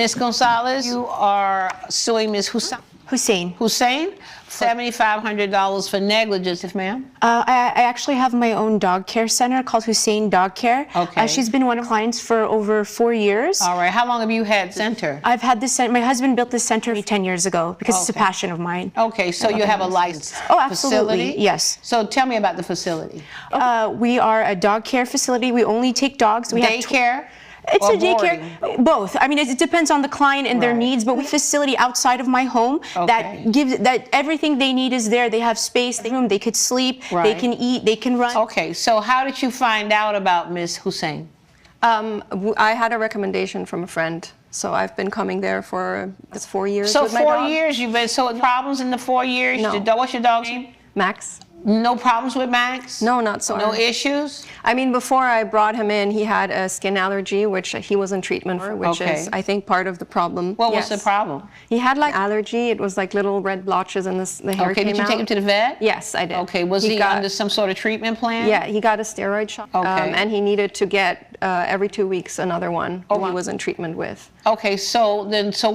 Ms. Gonzalez, you are suing Ms. Hussein. Hussein. $7,500 for negligence, if ma'am. I actually have my own dog care center called Hussein Dog Care. Okay. She's been one of my clients for over 4 years. All right. How long have you had center? I've had this center. My husband built this center 10 years ago because it's a passion of mine. Okay, so you have a licensed absolutely. facility? Yes. So tell me about the facility. We are a dog care facility. We only take dogs. We Daycare? It's or a daycare, both. I mean, it depends on the client and their needs, but we have a facility outside of my home that gives that everything they need is there. They have space, they could sleep, they can eat, they can run. Okay, so how did you find out about Ms. Hussein? I had a recommendation from a friend. So I've been coming there for 4 years So with my dog. 4 years you've been, so problems in the 4 years? No. What's your dog's name? Max. No problems with Max? No, not so. No issues? I mean, before I brought him in, he had a skin allergy, which he was in treatment for, which is, I think, part of the problem. What was the problem? He had like allergy. It was like little red blotches and the hair came out. Did you take him to the vet? Yes, I did. Okay, was he under some sort of treatment plan? Yeah, he got a steroid shot. Okay. And he needed to get every 2 weeks another one he was in treatment with. Okay, so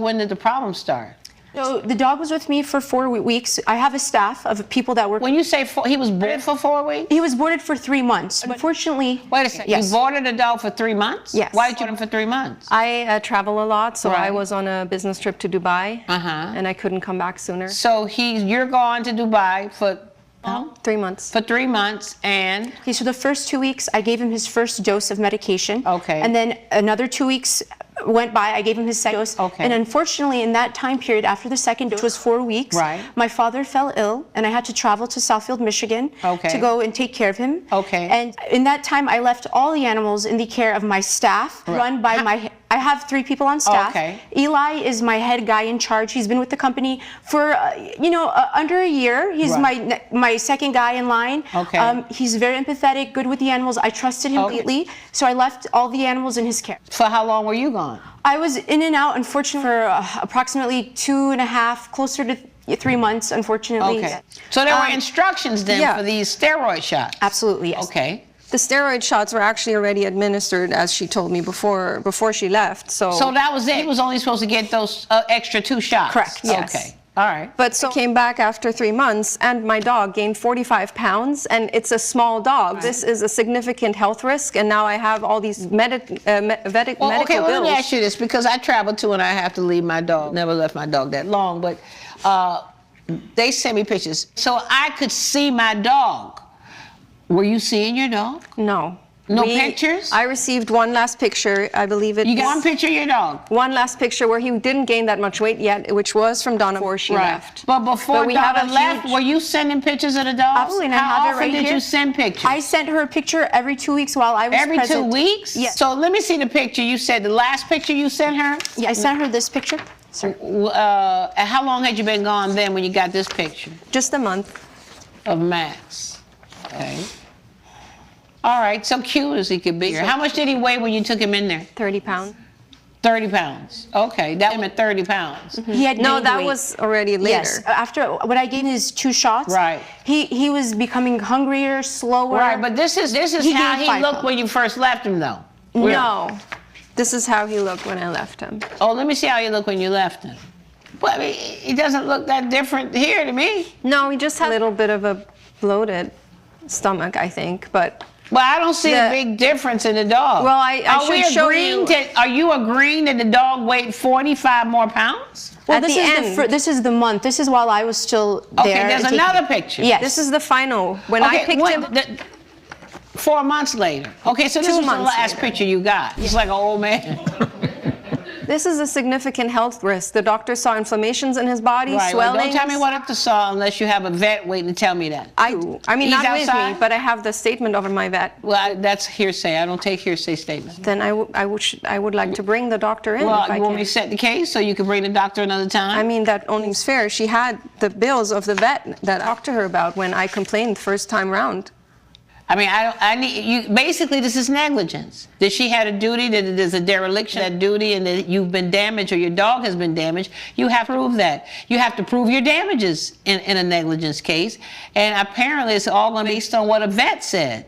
when did the problem start? So the dog was with me for 4 weeks. I have a staff of people that work. When you say he was boarded for 4 weeks? He was boarded for 3 months. Unfortunately. Wait a second. Yes. You boarded a dog for 3 months? Yes. Why did you board him for 3 months? I travel a lot, so I was on a business trip to Dubai, and I couldn't come back sooner. So you're gone to Dubai for 3 months. For 3 months, and? Okay, so the first 2 weeks, I gave him his first dose of medication. Okay. And then another 2 weeks went by, I gave him his second dose. Okay. And unfortunately, in that time period, after the second dose, which was 4 weeks, my father fell ill, and I had to travel to Southfield, Michigan to go and take care of him. Okay. And in that time, I left all the animals in the care of my staff, run by I have 3 people on staff. Okay. Eli is my head guy in charge. He's been with the company for, under a year. He's my second guy in line. Okay. He's very empathetic, good with the animals. I trusted him completely, so I left all the animals in his care. For how long were you gone? I was in and out, unfortunately, for approximately 2.5, closer to 3 months, unfortunately. Okay. So there were instructions then for these steroid shots? Absolutely, yes. Okay. The steroid shots were actually already administered, as she told me before she left. So that was it. He was only supposed to get those extra 2 shots. Correct. Yes. Okay. All right. But so I came back after 3 months, and my dog gained 45 pounds, and it's a small dog. This is a significant health risk, and now I have all these medical bills. Okay, well, let me ask you this, because I travel too, and I have to leave my dog. Never left my dog that long, but they sent me pictures, so I could see my dog. Were you seeing your dog? No. No pictures? I received one last picture. I believe it. You got one picture of your dog? One last picture where he didn't gain that much weight yet, which was from Donna before she left. But before Donna left, were you sending pictures of the dog? Absolutely, and I have it right here. How often did you send pictures? I sent her a picture every 2 weeks while I was present. Every 2 weeks? Yes. So let me see the picture. You said the last picture you sent her? Yeah, I sent her this picture. How long had you been gone then when you got this picture? Just a month. Of Max. Okay. All right, so cute as he could be. How much did he weigh when you took him in there? 30 pounds. 30 pounds. Okay, that meant 30 pounds. He had that weight. was already later. Yes, after when I gave him his 2 shots, he was becoming hungrier, slower. Right, but this is how he looked when you first left him, though. No, this is how he looked when I left him. Oh, let me see how he looked when you left him. Well, I mean, he doesn't look that different here to me. No, he just had a little bit of a bloated stomach, I think, but. Well, I don't see a big difference in the dog. Well, I should show you. Are you agreeing that the dog weighed 45 more pounds? Well, At this the is end. This is the month. This is while I was still there. Okay, there's another picture. Yes. This is the final. When I picked him. 4 months later. Okay, so this was the last picture you got. He's like an old man. This is a significant health risk. The doctor saw inflammations in his body, swelling. Well, don't tell me what doctor saw unless you have a vet waiting to tell me that. I mean, He's not outside? with me, but I have the statement over my vet. Well, that's hearsay. I don't take hearsay statements. Then I would like to bring the doctor in. Well, if I you want can. me to set the case so you can bring the doctor another time? I mean, that only is fair. She had the bills of the vet that I talked to her about when I complained the first time round. I mean, I need you. Basically, this is negligence. That she had a duty, that there's a dereliction of that duty, and that you've been damaged or your dog has been damaged. You have to prove that. You have to prove your damages in a negligence case, and apparently, it's all going to be based on what a vet said.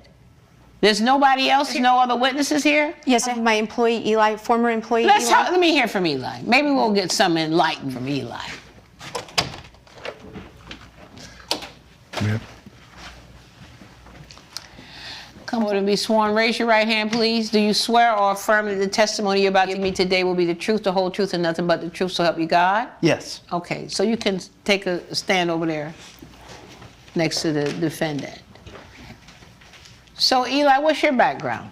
There's nobody else, no other witnesses here? Yes, I have my employee Eli, former employee Let's Eli. talk, let me hear from Eli. Maybe we'll get some enlightened from Eli. Yep. Come on and be sworn. Raise your right hand, please. Do you swear or affirm that the testimony you're about to give me today will be the truth, the whole truth, and nothing but the truth, so help you God? Yes. Okay, so you can take a stand over there next to the defendant. So, Eli, what's your background?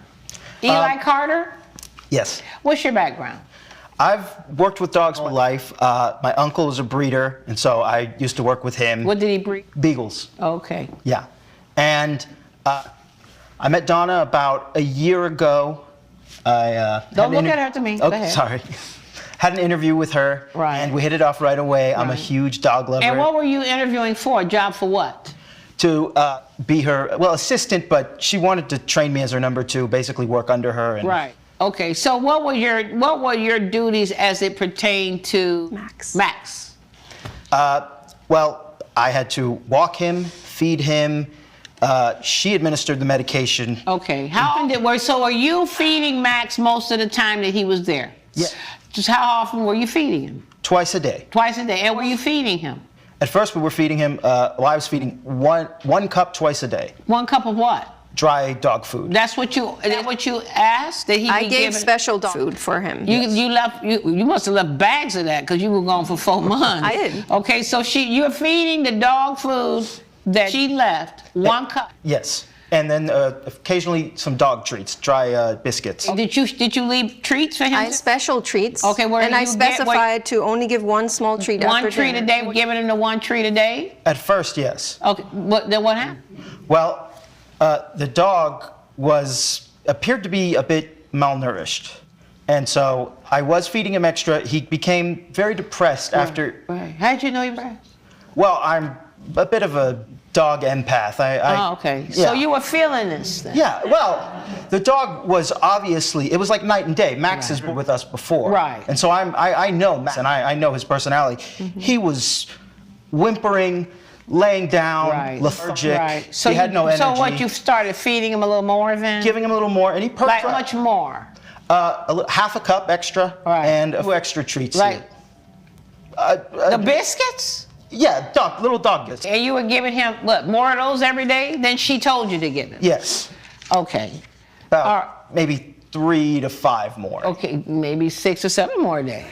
Eli Carter? Yes. What's your background? I've worked with dogs my life. My uncle is a breeder, and so I used to work with him. What did he breed? Beagles. Okay. Yeah. And I met Donna about a year ago. Don't look at her to me. Oh, Go ahead. sorry. Had an interview with her, Right. and we hit it off right away. I'm a Right. huge dog lover. And what were you interviewing for? A job for what? To be her, well, assistant, but she wanted to train me as her number two, basically work under her. And Right. Okay. So what were your duties as it pertained to Max. Max? Well, I had to walk him, feed him. She administered the medication. Okay. How often did work? So are you feeding Max most of the time that he was there? Yeah. Just how often were you feeding him? Twice a day. Twice a day. And were you feeding him? At first, we were feeding him. I was feeding one cup twice a day, 1 cup of what? dry dog food. That's what you. Is that what you asked? That he I be gave given? special dog food for him. You must have left bags of that because you were gone for 4 months. I did. Okay, so you're feeding the dog food that she left 1 cup. Yes, and then occasionally some dog treats, dry biscuits. Did you leave treats for him? I had special treats. Okay, where and do I you get- specified to only give one small treat One after treat a dinner. day. We're giving him the 1 treat a day. At first, yes. Okay, then what happened? Well, the dog appeared to be a bit malnourished, and so I was feeding him extra. He became very depressed after. Right. How did you know he was? Well, I'm a bit of a dog empath. Oh, okay. Yeah. So you were feeling this then? Yeah, well, the dog was obviously, it was like night and day. Max has been with us before. Right. And so I know Max, and I know his personality. He was whimpering, laying down, Right. lethargic. Right. So he had no energy. So what? You started feeding him a little more then? Giving him a little more, and he perked like up. much more. Half a cup extra, Right. and a few extra treats. Right. here. The biscuits? Yeah, little dog biscuits. And you were giving him what? More of those every day than she told you to give him? Yes. Okay. About All right. maybe 3 to 5 more. Okay, maybe 6 or 7 more a day.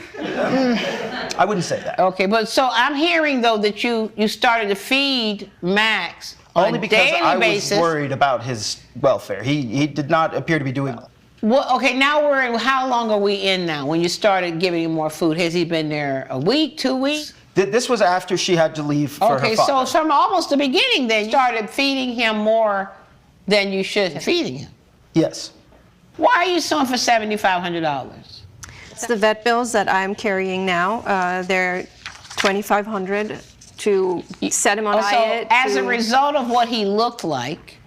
I wouldn't say that. Okay, but so I'm hearing though that you started to feed Max on Only a because daily I was basis. worried about his welfare. He did not appear to be doing well. Well, okay, now we're in. How long are we in now? When you started giving him more food, has he been there a week, 2 weeks? This was after she had to leave for Okay, her so father. from almost the beginning, then you started feeding him more than you should have feeding him. Yes. Why are you suing for $7,500? It's the vet bills that I'm carrying now. They're $2,500 to set him on So diet. as a to- result of what he looked like,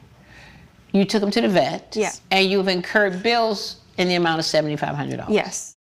you took him to the vet, Yeah. and you've incurred bills in the amount of $7,500. Yes.